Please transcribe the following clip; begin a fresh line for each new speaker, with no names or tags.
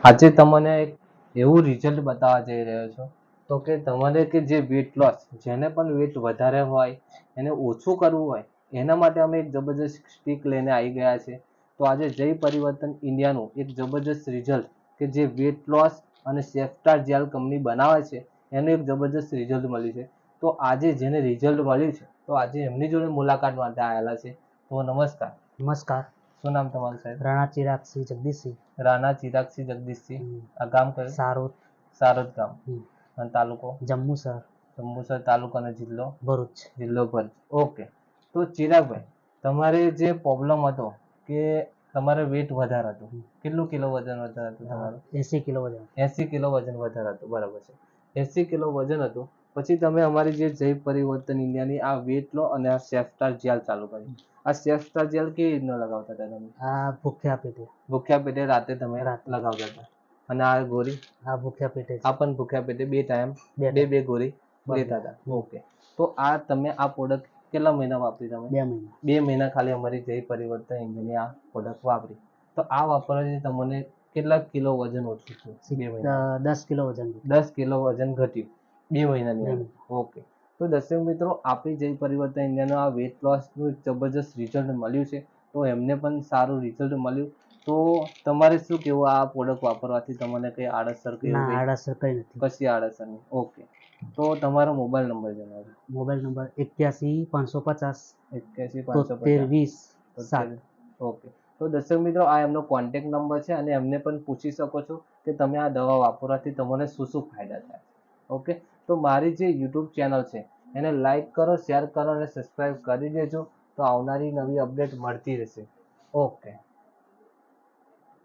આજે તમને એક એવું રિઝલ્ટ બતાવવા જઈ રહ્યો છું તો કે તમારે કે જે વેટ લોસ, જેને પણ વેટ વધારે હોય એને ઓછું કરવું હોય એના માટે અમે એક જબરજસ્ત સ્ટીક લઈને આવી ગયા છે. તો આજે જય પરિવર્તન ઇન્ડિયાનું એક જબરજસ્ત રિઝલ્ટ કે જે વેટ લોસ અને સેફ્ટાર જેલ કંપની બનાવે છે એનું એક જબરજસ્ત રિઝલ્ટ મળ્યું છે. તો આજે જેને રિઝલ્ટ મળ્યું છે તો આજે એમની જોડે મુલાકાત માટે આવેલા છે. તો નમસ્કાર.
નમસ્કાર.
શું નામ તમારું સાહેબ?
રાણા ચિરાગસિંહ જગદીશસિંહ.
રાણા ચિરાગસિંહ જગદીશસિંહ. આ ગામ કયું?
સારોદ.
સારોદ ગામ. અને તાલુકો?
જંબુસર.
જંબુસર તાલુકો અને જિલ્લો?
ભરૂચ.
જિલ્લો ભરૂચ. ઓકે. તો ચિરાગભાઈ, તમારે જે પ્રોબ્લેમ હતો કે તમારે વેટ વધારે હતું, કેટલું કિલો વજન વધારે હતું તમારું?
80 કિલો વજન.
80 કિલો વજન વધારે હતું, બરાબર છે. 80 કિલો વજન હતું, પછી તમે અમારી જે જય પરિવર્તન ઇન્ડિયાની આ વેટ લો અને આ સેફ્ટાર જેલ ચાલુ કરી. આ સેફ્ટાર જેલ કેવી રીતના લગાવતા હતા તમે?
આ ભૂખ્યા પેટે.
ભૂખ્યા પેટે રાતે તમે લગાવતા હતા. અને આ ગોળી?
આ ભૂખ્યા પેટે.
આ પણ ભૂખ્યા પેટે 2 ટાઈમ બે ગોળી લેતા હતા. ઓકે. તો આ તમે આ પ્રોડક્ટ કેટલા મહિના વાપરી તમે?
2 મહિના.
2 મહિના ખાલી અમારી જય પરિવર્તન ઇન્ડિયાની આ પ્રોડક્ટ વાપરી. તો આ વાપરવાથી તમને કેટલા કિલો વજન ઓછું થયું? 2 મહિના.
10 કિલો વજન.
10 કિલો વજન ઘટ્યું 2 મહિનાની અંદર. ઓકે. તો દર્શક મિત્રો, આપણી જય પરિવર્તન ઇન્ડિયાનું આ વેટ લોસનું જબરજસ્ત રિઝલ્ટ મળ્યું છે. તો એમને પણ સારું રિઝલ્ટ મળ્યું. તો તમારે શું કેવું આ પ્રોડક્ટ વાપરવાથી તમને કઈ આડઅસર કે એવું કંઈ?
આડઅસર કઈ નથી.
કશી આડઅસર નહીં. ઓકે. તો તમારો મોબાઈલ નંબર જણાવજો.
Mobile number 81 550
81 550
73 20 7.
ઓકે. તો દર્શક મિત્રો, આ એમનો કોન્ટેક્ટ નંબર છે અને એમને પણ પૂછી શકો છો કે તમે આ દવા વાપરવાથી તમને શું શું ફાયદા થાય. ઓકે. તો મારી જે યુટ્યુબ ચેનલ છે એને લાઈક કરો, શેર કરો અને સબસ્ક્રાઈબ કરી દેજો. તો આવનારી નવી અપડેટ મળતી રહેશે. ઓકે.